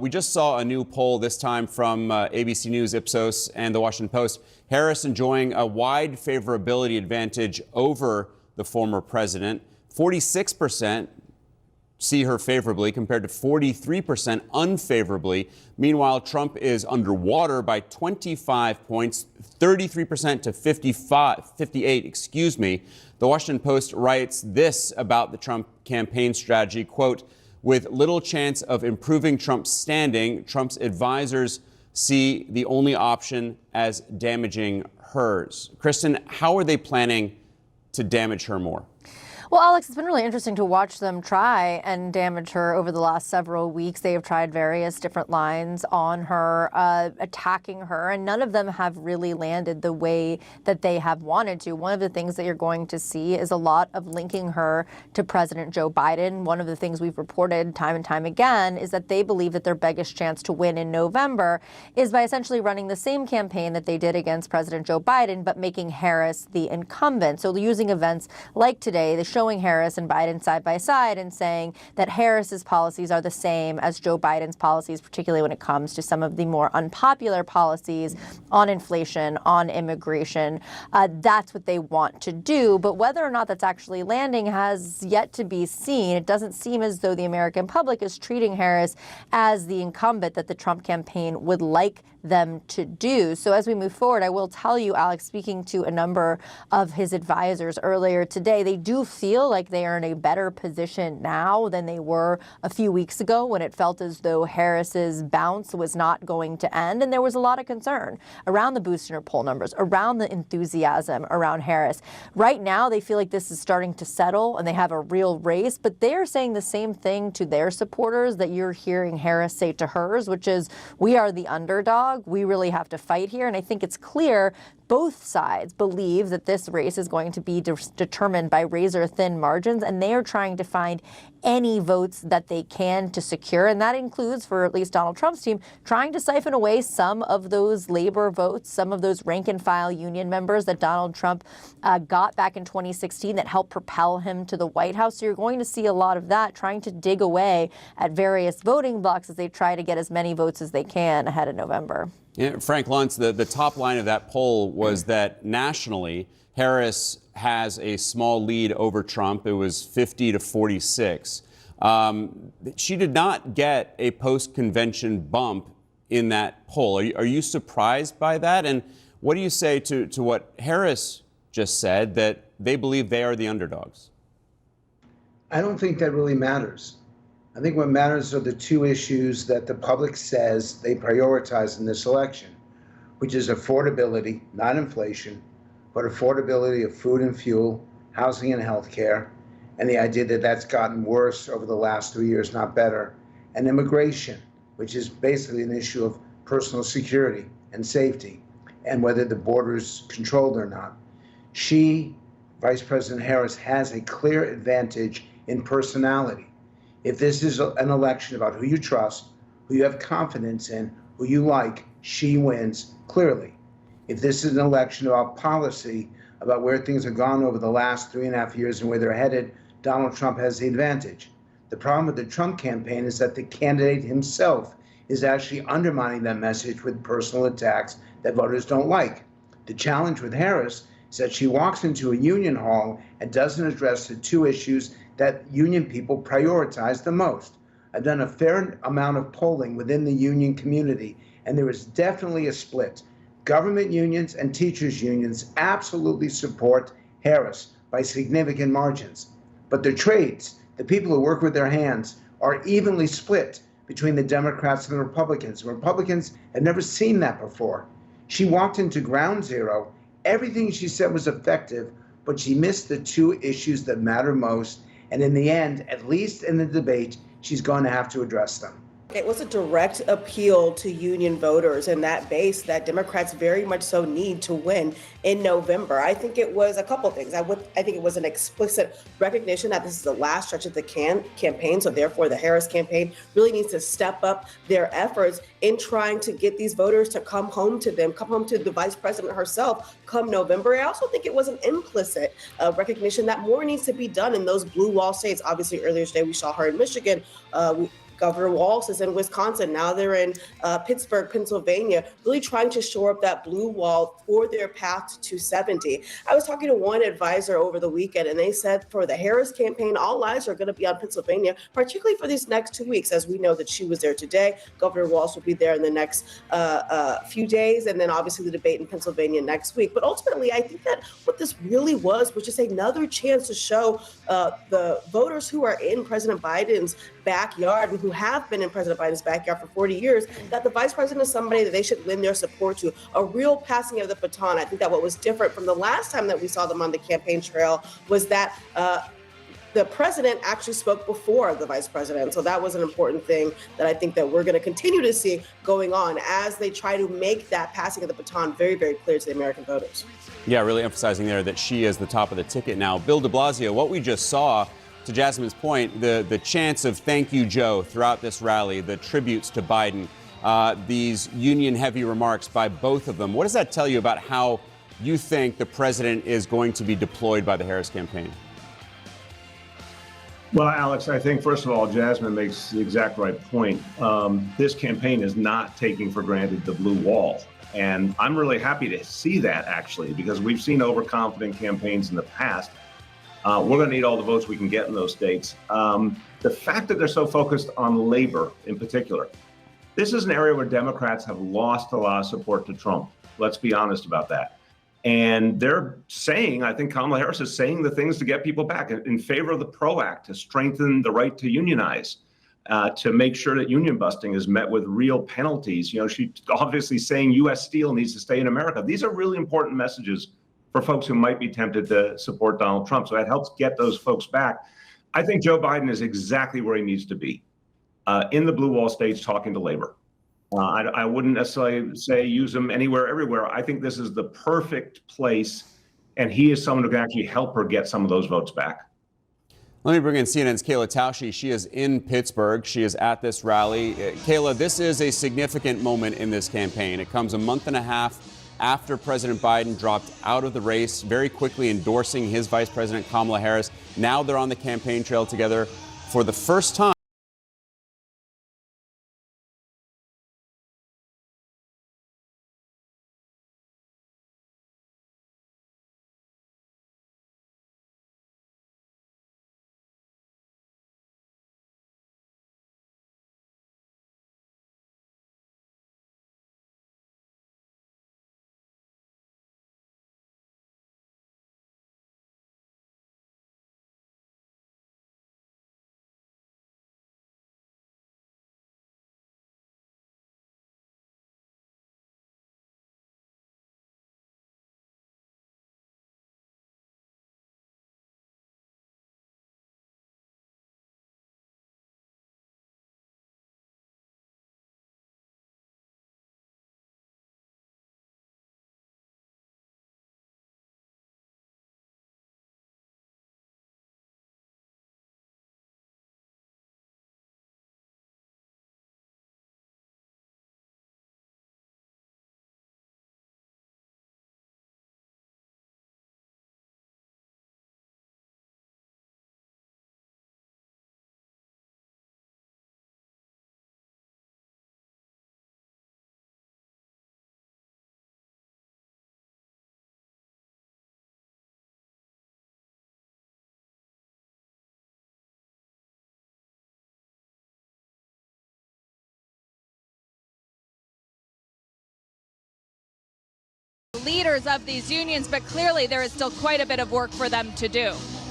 We just saw a new poll, this time from ABC News, Ipsos, and the Washington Post. Harris enjoying a wide favorability advantage over the former president. 46% see her favorably compared to 43% unfavorably. Meanwhile, Trump is underwater by 25 points, 33% to 58, excuse me. The Washington Post writes this about the Trump campaign strategy, quote, with little chance of improving Trump's standing, Trump's advisors see the only option as damaging hers. Kristen, how are they planning to damage her more? Well, Alex, it's been really interesting to watch them try and damage her over the last several weeks. They have tried various different lines on her, attacking her, and none of them have really landed the way that they have wanted to. One of the things that you're going to see is a lot of linking her to President Joe Biden. One of the things we've reported time and time again is that they believe that their biggest chance to win in November is by essentially running the same campaign that they did against President Joe Biden, but making Harris the incumbent. So using events like today, showing Harris and Biden side by side and saying that Harris's policies are the same as Joe Biden's policies, particularly when it comes to some of the more unpopular policies on inflation, on immigration. That's what they want to do. But whether or not that's actually landing has yet to be seen. It doesn't seem as though the American public is treating Harris as the incumbent that the Trump campaign would like them to do. So as we move forward, I will tell you, Alex, speaking to a number of his advisors earlier today, they do feel like they are in a better position now than they were a few weeks ago when it felt as though Harris's bounce was not going to end. And there was a lot of concern around the boost in her poll numbers, around the enthusiasm around Harris. Right now, they feel like this is starting to settle and they have a real race, but they're saying the same thing to their supporters that you're hearing Harris say to hers, which is, we are the underdog. We really have to fight here. And I think it's clear both sides believe that this race is going to be determined by razor-thin margins, and they are trying to find any votes that they can to secure. And that includes, for at least Donald Trump's team, trying to siphon away some of those labor votes, some of those rank-and-file union members that Donald Trump got back in 2016 that helped propel him to the White House. So you're going to see a lot of that, trying to dig away at various voting blocks as they try to get as many votes as they can ahead of November. Yeah, Frank Luntz, the top line of that poll was that nationally, Harris has a small lead over Trump. It was 50 to 46. She did not get a post-convention bump in that poll. Are you surprised by that? And what do you say to what Harris just said, that they believe they are the underdogs? I don't think that really matters. I think what matters are the two issues that the public says they prioritize in this election, which is affordability, not inflation, but affordability of food and fuel, housing and health care, and the idea that that's gotten worse over the last 3 years, not better, and immigration, which is basically an issue of personal security and safety, and whether the border is controlled or not. She, Vice President Harris, has a clear advantage in personality. If this is an election about who you trust, who you have confidence in, who you like, she wins clearly. If this is an election about policy, about where things have gone over the last 3.5 years and where they're headed, Donald Trump has the advantage. The problem with the Trump campaign is that the candidate himself is actually undermining that message with personal attacks that voters don't like. The challenge with Harris is that she walks into a union hall and doesn't address the two issues that union people prioritize the most. I've done a fair amount of polling within the union community, and there is definitely a split. Government unions and teachers unions absolutely support Harris by significant margins. But the trades, the people who work with their hands, are evenly split between the Democrats and the Republicans. Republicans have never seen that before. She walked into ground zero. Everything she said was effective, but she missed the two issues that matter most. And in the end, at least in the debate, she's going to have to address them. It was a direct appeal to union voters and that base that Democrats very much so need to win in November. I think it was a couple things. I think it was an explicit recognition that this is the last stretch of the campaign. So therefore, the Harris campaign really needs to step up their efforts in trying to get these voters to come home to them, come home to the vice president herself come November. I also think it was an implicit recognition that more needs to be done in those blue wall states. Obviously, earlier today, we saw her in Michigan. Governor Walz is in Wisconsin. Now they're in Pittsburgh, Pennsylvania, really trying to shore up that blue wall for their path to 270. I was talking to one advisor over the weekend, and they said for the Harris campaign, all eyes are going to be on Pennsylvania, particularly for these next 2 weeks. As we know that she was there today, Governor Walz will be there in the next few days, and then obviously the debate in Pennsylvania next week. But ultimately, I think that what this really was just another chance to show the voters who are in President Biden's backyard and who have been in President Biden's backyard for 40 years that the vice president is somebody that they should lend their support to, a real passing of the baton. I think that what was different from the last time that we saw them on the campaign trail was that the president actually spoke before the vice president. So that was an important thing that I think that we're going to continue to see going on as they try to make that passing of the baton very, very clear to the American voters. Yeah, really emphasizing there that she is the top of the ticket now. Bill de Blasio, what we just saw, to Jasmine's point, the chants of thank you, Joe, throughout this rally, the tributes to Biden, these union-heavy remarks by both of them. What does that tell you about how you think the president is going to be deployed by the Harris campaign? Well, Alex, I think, first of all, Jasmine makes the exact right point. This campaign is not taking for granted the blue wall. And I'm really happy to see that, actually, because we've seen overconfident campaigns in the past. We're going to need all the votes we can get in those states. The fact that they're so focused on labor in particular, this is an area where Democrats have lost a lot of support to Trump. Let's be honest about that. And they're saying, I think Kamala Harris is saying the things to get people back in favor of the PRO Act, to strengthen the right to unionize, to make sure that union busting is met with real penalties. You know, she's obviously saying U.S. Steel needs to stay in America. These are really important messages for folks who might be tempted to support Donald Trump. So that helps get those folks back. I think Joe Biden is exactly where he needs to be, in the blue wall states, talking to labor. I wouldn't necessarily say use him anywhere, everywhere. I think this is the perfect place, and he is someone who can actually help her get some of those votes back. Let me bring in CNN's Kayla Tausche. She is in Pittsburgh. She is at this rally. Kayla, this is a significant moment in this campaign. It comes a month and a half after President Biden dropped out of the race, very quickly endorsing his vice president, Kamala Harris. Now they're on the campaign trail together for the first time. Leaders of these unions, but clearly there is still quite a bit of work for them to do.